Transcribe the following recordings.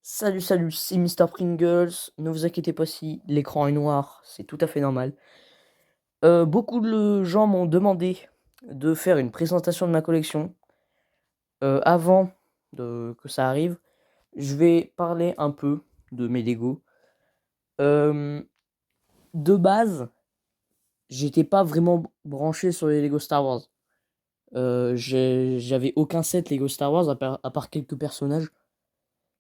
Salut, salut, c'est Mister Pringles. Ne vous inquiétez pas si l'écran est noir, c'est tout à fait normal. Beaucoup de gens m'ont demandé de faire une présentation de ma collection. Avant que ça arrive, je vais parler un peu de mes Lego. Euh, de base, j'étais pas vraiment branché sur les Lego Star Wars. J'avais aucun set Lego Star Wars à part quelques personnages.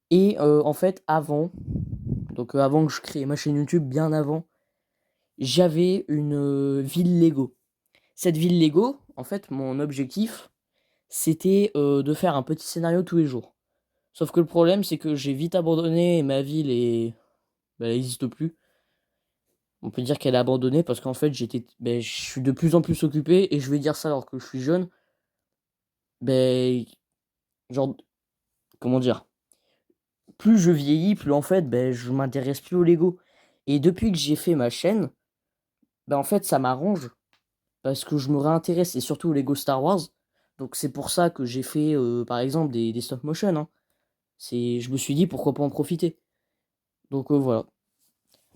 Et en fait, avant que je crée ma chaîne YouTube, bien avant, j'avais une ville Lego. Cette ville Lego, en fait, mon objectif, c'était de faire un petit scénario tous les jours. Sauf que le problème, c'est que j'ai vite abandonné et ma ville elle n'existe plus. On peut dire qu'elle est abandonnée parce qu'en fait, je suis de plus en plus occupé et je vais dire ça alors que je suis jeune. Ben, genre, comment dire? Plus je vieillis, plus en fait, je m'intéresse plus au Lego. Et depuis que j'ai fait ma chaîne, en fait, ça m'arrange parce que je me réintéresse et surtout aux Lego Star Wars. Donc c'est pour ça que j'ai fait par exemple des stop motion, hein. Je me suis dit pourquoi pas en profiter. Donc voilà.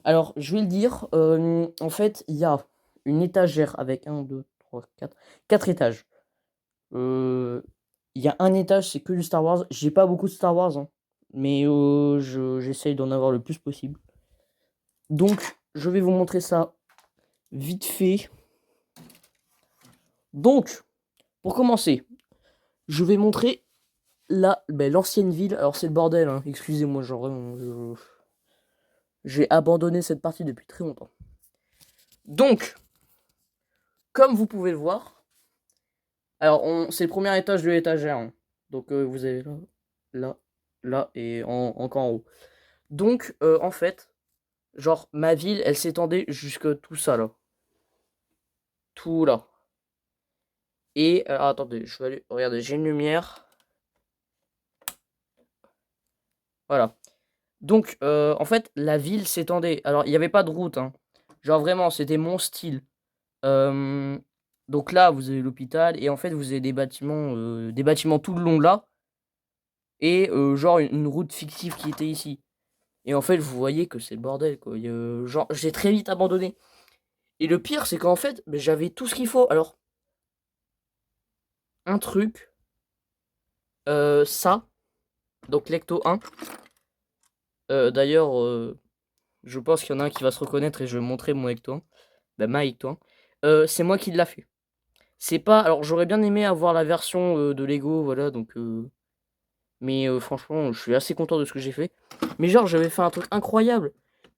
Alors je vais le dire, en fait il y a une étagère avec un 2 3 4 étages. Euh, Il y a un étage, c'est que du Star Wars. J'ai pas beaucoup de Star Wars, hein, mais j'essaye d'en avoir le plus possible. Donc je vais vous montrer ça vite fait. Donc, pour commencer, je vais montrer l'ancienne ville. Alors c'est le bordel, hein. Excusez-moi, genre vraiment, j'ai abandonné cette partie depuis très longtemps. Donc, comme vous pouvez le voir, alors c'est le premier étage de l'étagère, hein. Donc vous avez là, là, là et encore en haut. Donc en fait, genre ma ville, elle s'étendait jusque tout ça là. Tout là. Et attendez, je vais aller. Regardez, j'ai une lumière. Voilà. Donc en fait, la ville s'étendait. Alors il n'y avait pas de route, hein. Genre vraiment, c'était mon style. Euh, donc là, vous avez l'hôpital et en fait, vous avez des bâtiments tout le long de là et genre une route fictive qui était ici. Et en fait, vous voyez que c'est le bordel, quoi. Genre, j'ai très vite abandonné. Et le pire, c'est qu'en fait, j'avais tout ce qu'il faut. Alors, un truc, ça, donc l'Ecto 1. D'ailleurs, je pense qu'il y en a un qui va se reconnaître et je vais montrer mon Ecto 1. Ma Ecto 1. C'est moi qui l'a fait. C'est pas. Alors, j'aurais bien aimé avoir la version de Lego, voilà, donc. Mais franchement, je suis assez content de ce que j'ai fait. Mais genre, j'avais fait un truc incroyable.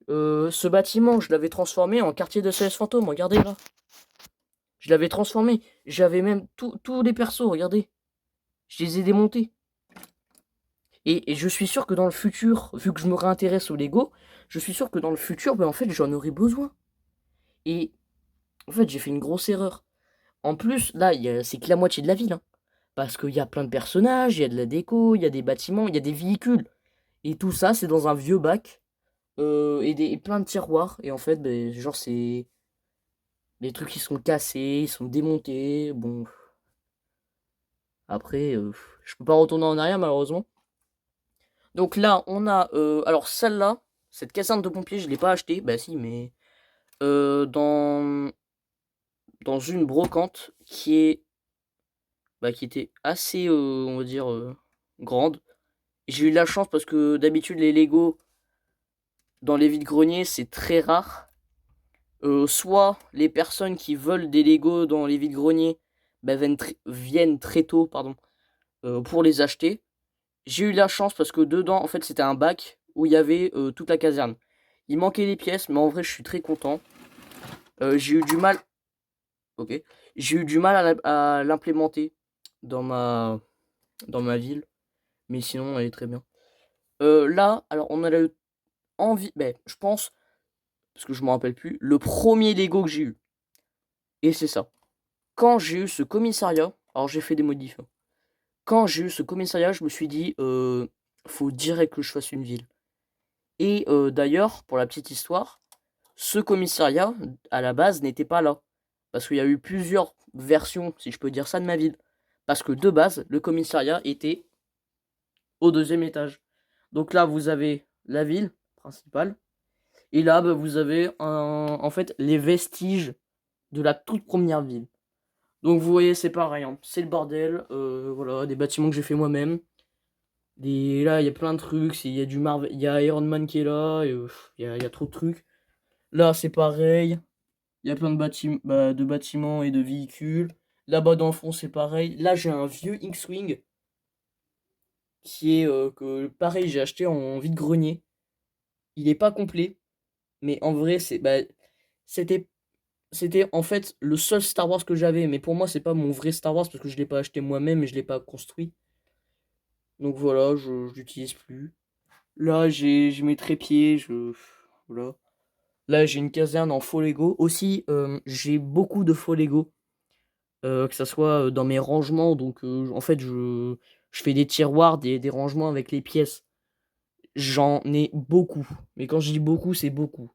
Ce bâtiment, je l'avais transformé en quartier de CS Fantôme, regardez là. Je l'avais transformé. J'avais même tous les persos, regardez. Je les ai démontés. Et je suis sûr que dans le futur, vu que je me réintéresse au Lego, je suis sûr que dans le futur, en fait, j'en aurai besoin. Et en fait, j'ai fait une grosse erreur. En plus, là, c'est que la moitié de la ville, hein. Parce qu'il y a plein de personnages, il y a de la déco, il y a des bâtiments, il y a des véhicules. Et tout ça, c'est dans un vieux bac. Et plein de tiroirs. Et en fait, genre, c'est. Les trucs qui sont cassés, ils sont démontés. Bon, après, je peux pas retourner en arrière, malheureusement. Donc là, on a. Alors, celle-là, cette caserne de pompiers, je l'ai pas achetée. Bah, si, mais. Dans une brocante qui était assez, on va dire, grande. J'ai eu de la chance parce que d'habitude, les Lego dans les vides-greniers, c'est très rare. Soit les personnes qui veulent des Lego dans les vides-greniers viennent très tôt pardon, pour les acheter. J'ai eu la chance parce que dedans, en fait, c'était un bac où il y avait toute la caserne. Il manquait des pièces, mais en vrai, je suis très content. J'ai eu du mal. Ok. J'ai eu du mal à l'implémenter dans ma ville, mais sinon, elle est très bien. Là, alors, on a eu envie. Je pense, parce que je me rappelle plus, le premier Lego que j'ai eu. Et c'est ça. Quand j'ai eu ce commissariat, alors j'ai fait des modifs, hein. Quand j'ai eu ce commissariat, je me suis dit, faut direct que je fasse une ville. Et d'ailleurs, pour la petite histoire, ce commissariat, à la base, n'était pas là. Parce qu'il y a eu plusieurs versions, si je peux dire ça, de ma ville. Parce que de base, le commissariat était au deuxième étage. Donc là, vous avez la ville principale. Et là, bah, vous avez en fait les vestiges de la toute première ville. Donc vous voyez, c'est pareil, hein. C'est le bordel. Voilà, des bâtiments que j'ai fait moi-même. Là, il y a plein de trucs. Il y a du Marvel, il y a Iron Man qui est là. Il y a trop de trucs. Là, c'est pareil. Il y a plein de bâtiments et de véhicules. Là-bas dans le fond, c'est pareil. Là, j'ai un vieux X-Wing qui est que pareil, j'ai acheté en vide-grenier. Il est pas complet, mais en vrai, c'était c'était en fait le seul Star Wars que j'avais, mais pour moi, c'est pas mon vrai Star Wars parce que je l'ai pas acheté moi-même et je l'ai pas construit. Donc voilà, je l'utilise plus. Là, j'ai mes trépieds, voilà. Là, j'ai une caserne en faux Lego. Aussi, j'ai beaucoup de faux Lego. Que ça soit dans mes rangements. Donc, en fait, je fais des tiroirs, des rangements avec les pièces. J'en ai beaucoup. Mais quand je dis beaucoup, c'est beaucoup.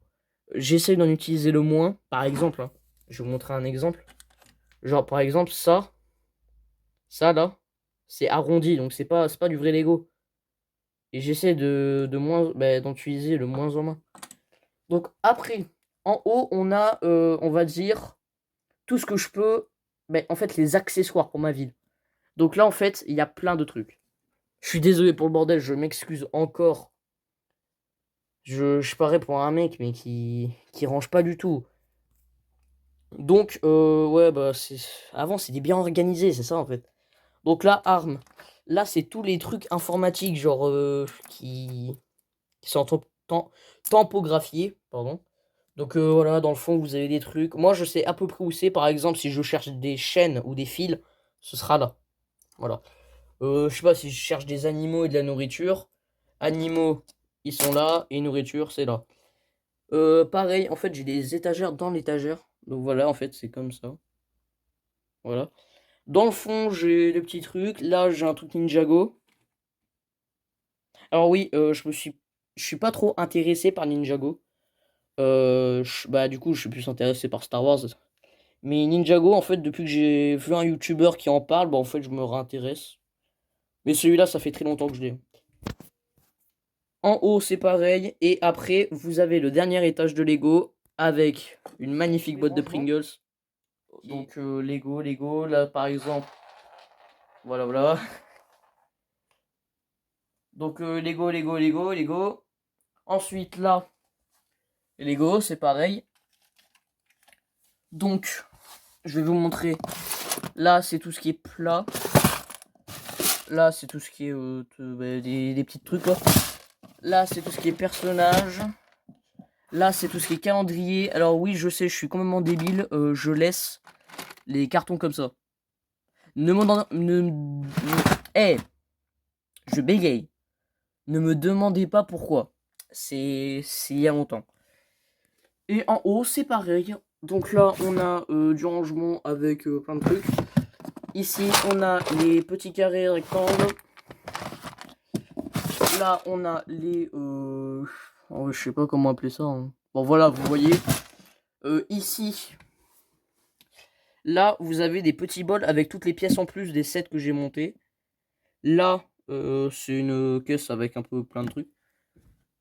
J'essaie d'en utiliser le moins. Par exemple, hein, je vais vous montrer un exemple. Genre, par exemple, ça là, c'est arrondi. Donc, c'est pas du vrai Lego. Et j'essaie d'en utiliser le moins en moins. Donc, après, en haut, on a, on va dire, tout ce que je peux. En fait, les accessoires pour ma ville. Donc là, en fait, il y a plein de trucs. Je suis désolé pour le bordel, je m'excuse encore. Je parais pour un mec, mais qui range pas du tout. Donc, ouais, bah, avant, c'était bien organisé, c'est ça, en fait. Donc là, armes. Là, c'est tous les trucs informatiques, genre, qui sont tampographiés, pardon. Donc, voilà, dans le fond, vous avez des trucs. Moi, je sais à peu près où c'est. Par exemple, si je cherche des chaînes ou des fils, ce sera là. Voilà. Je sais pas si je cherche des animaux et de la nourriture. Animaux, ils sont là. Et nourriture, c'est là. Pareil, en fait, j'ai des étagères dans l'étagère. Donc voilà, en fait, c'est comme ça. Voilà. Dans le fond, j'ai des petits trucs. Là, j'ai un truc Ninjago. Alors oui, je suis pas trop intéressé par Ninjago. Bah du coup, je suis plus intéressé par Star Wars. Mais Ninjago, en fait, depuis que j'ai vu un YouTuber qui en parle, bah en fait, je me réintéresse. Mais celui-là, ça fait très longtemps que je l'ai. En haut, c'est pareil. Et après, vous avez le dernier étage de Lego avec une magnifique boîte de Pringles. Donc, Lego. Là, par exemple, voilà, voilà. Donc, Lego. Ensuite, là, Lego, c'est pareil. Donc, je vais vous montrer. Là, c'est tout ce qui est plat. Là, c'est tout ce qui est des petits trucs, là. Là, c'est tout ce qui est personnage. Là, c'est tout ce qui est calendrier. Alors oui, je sais, je suis complètement débile. Je laisse les cartons comme ça. Ne me demandez... je bégaye. Ne me demandez pas pourquoi. C'est il y a longtemps. Et en haut, c'est pareil. Donc là, on a du rangement avec plein de trucs. Ici, on a les petits carrés rectangles. Là, on a les... oh, je sais pas comment appeler ça, hein. Bon, voilà, vous voyez. Ici, là, vous avez des petits bols avec toutes les pièces en plus des sets que j'ai montés. Là, c'est une caisse avec un peu plein de trucs.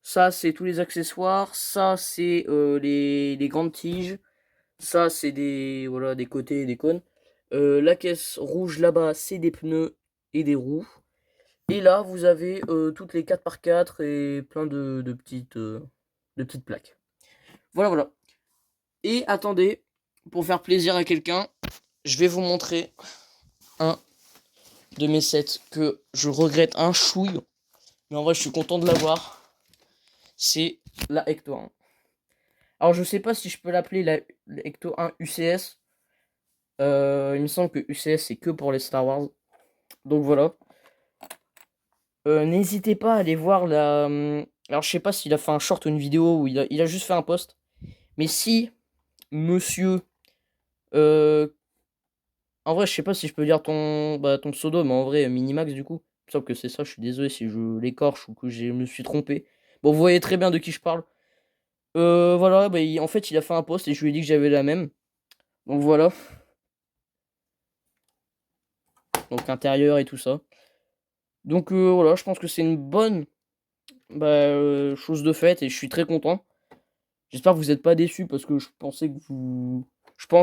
Ça, c'est tous les accessoires. Ça, c'est les grandes tiges. Ça, c'est voilà, des côtés et des cônes. La caisse rouge là-bas, c'est des pneus et des roues. Et là, vous avez toutes les 4x4 et plein de petites plaques. Voilà, voilà. Et attendez, pour faire plaisir à quelqu'un, je vais vous montrer un de mes sets que je regrette un chouille. Mais en vrai, je suis content de l'avoir. C'est la Ecto 1. Alors, je sais pas si je peux l'appeler la Ecto 1 UCS. Il me semble que UCS, c'est que pour les Star Wars. Donc, voilà. N'hésitez pas à aller voir la... Alors, je sais pas s'il a fait un short ou une vidéo ou il a juste fait un post. Mais si monsieur... En vrai, je sais pas si je peux dire ton pseudo, mais en vrai, Minimax, du coup. Il me semble que c'est ça, je suis désolé si je l'écorche ou que je me suis trompé. Bon, vous voyez très bien de qui je parle. Voilà, en fait, il a fait un post et je lui ai dit que j'avais la même. Donc voilà. Donc intérieur et tout ça. Donc voilà, je pense que c'est une bonne chose de faite et je suis très content. J'espère que vous êtes pas déçus parce que je pense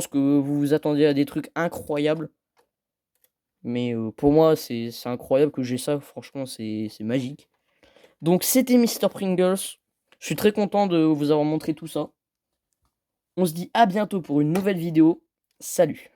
que vous vous attendiez à des trucs incroyables. Mais pour moi, c'est incroyable que j'ai ça. Franchement, c'est magique. Donc, c'était Mr. Pringles. Je suis très content de vous avoir montré tout ça. On se dit à bientôt pour une nouvelle vidéo. Salut!